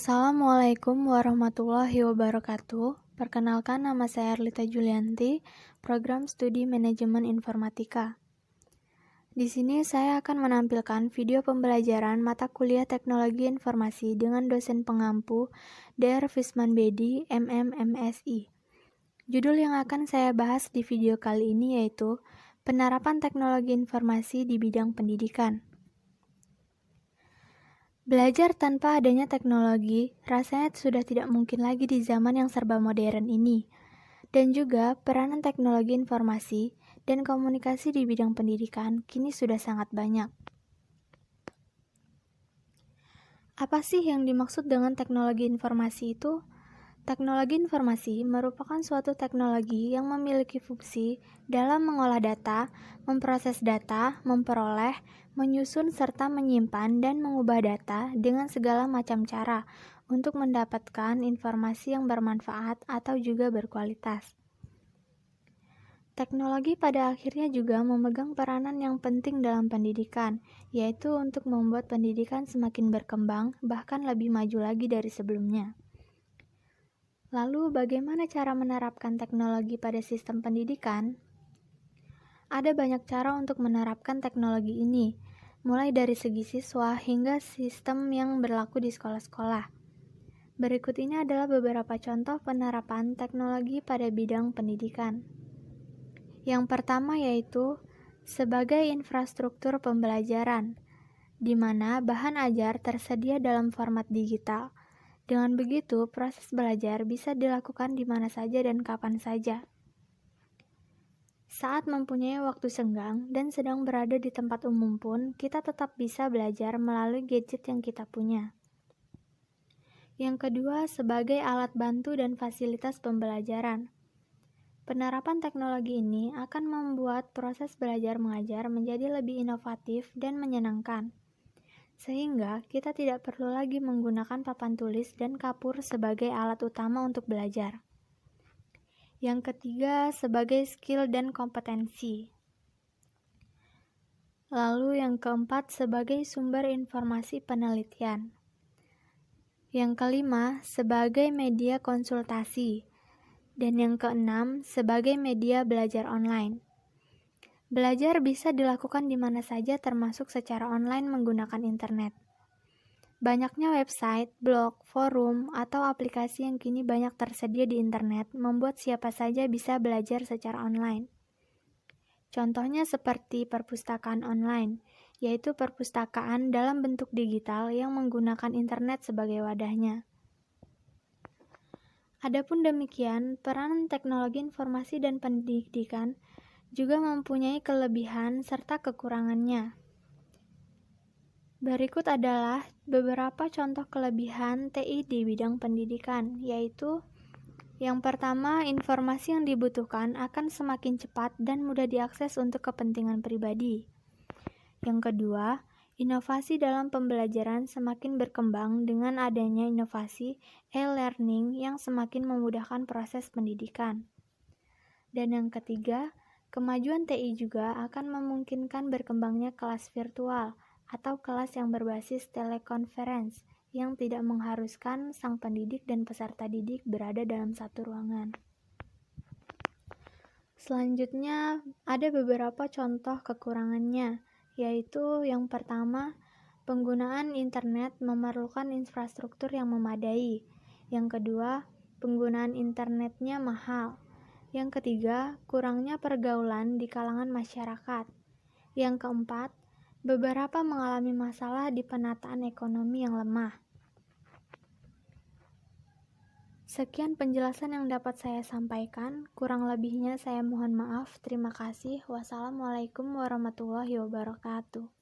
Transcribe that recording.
Assalamualaikum warahmatullahi wabarakatuh. Perkenalkan, nama saya Arlita Julianti, Program Studi Manajemen Informatika. Di sini saya akan menampilkan video pembelajaran mata kuliah Teknologi Informasi dengan dosen pengampu Dr. Fisman Bedi, MM, MSI. Judul yang akan saya bahas di video kali ini yaitu Penerapan Teknologi Informasi di Bidang Pendidikan. Belajar tanpa adanya teknologi rasanya sudah tidak mungkin lagi di zaman yang serba modern ini. Dan juga peranan teknologi informasi dan komunikasi di bidang pendidikan kini sudah sangat banyak. Apa sih yang dimaksud dengan teknologi informasi itu? Teknologi informasi merupakan suatu teknologi yang memiliki fungsi dalam mengolah data, memproses data, memperoleh, menyusun serta menyimpan dan mengubah data dengan segala macam cara untuk mendapatkan informasi yang bermanfaat atau juga berkualitas. Teknologi pada akhirnya juga memegang peranan yang penting dalam pendidikan, yaitu untuk membuat pendidikan semakin berkembang, bahkan lebih maju lagi dari sebelumnya. Lalu, bagaimana cara menerapkan teknologi pada sistem pendidikan? Ada banyak cara untuk menerapkan teknologi ini, mulai dari segi siswa hingga sistem yang berlaku di sekolah-sekolah. Berikut ini adalah beberapa contoh penerapan teknologi pada bidang pendidikan. Yang pertama yaitu sebagai infrastruktur pembelajaran, di mana bahan ajar tersedia dalam format digital. Dengan begitu, proses belajar bisa dilakukan di mana saja dan kapan saja. Saat mempunyai waktu senggang dan sedang berada di tempat umum pun, kita tetap bisa belajar melalui gadget yang kita punya. Yang kedua, sebagai alat bantu dan fasilitas pembelajaran. Penerapan teknologi ini akan membuat proses belajar mengajar menjadi lebih inovatif dan menyenangkan. Sehingga kita tidak perlu lagi menggunakan papan tulis dan kapur sebagai alat utama untuk belajar. Yang ketiga, sebagai skill dan kompetensi. Lalu yang keempat, sebagai sumber informasi penelitian. Yang kelima, sebagai media konsultasi. Dan yang keenam, sebagai media belajar online. Belajar bisa dilakukan di mana saja termasuk secara online menggunakan internet. Banyaknya website, blog, forum, atau aplikasi yang kini banyak tersedia di internet membuat siapa saja bisa belajar secara online. Contohnya seperti perpustakaan online, yaitu perpustakaan dalam bentuk digital yang menggunakan internet sebagai wadahnya. Adapun demikian, peran teknologi informasi dan pendidikan juga mempunyai kelebihan serta kekurangannya. Berikut adalah beberapa contoh kelebihan TI di bidang pendidikan, yaitu yang pertama, informasi yang dibutuhkan akan semakin cepat dan mudah diakses untuk kepentingan pribadi. Yang kedua, inovasi dalam pembelajaran semakin berkembang dengan adanya inovasi e-learning yang semakin memudahkan proses pendidikan. Dan yang ketiga, kemajuan TI juga akan memungkinkan berkembangnya kelas virtual atau kelas yang berbasis telekonferensi yang tidak mengharuskan sang pendidik dan peserta didik berada dalam satu ruangan. Selanjutnya, ada beberapa contoh kekurangannya, yaitu yang pertama, penggunaan internet memerlukan infrastruktur yang memadai. Yang kedua, penggunaan internetnya mahal. Yang ketiga, kurangnya pergaulan di kalangan masyarakat. Yang keempat, beberapa mengalami masalah di penataan ekonomi yang lemah. Sekian penjelasan yang dapat saya sampaikan. Kurang lebihnya saya mohon maaf. Terima kasih. Wassalamualaikum warahmatullahi wabarakatuh.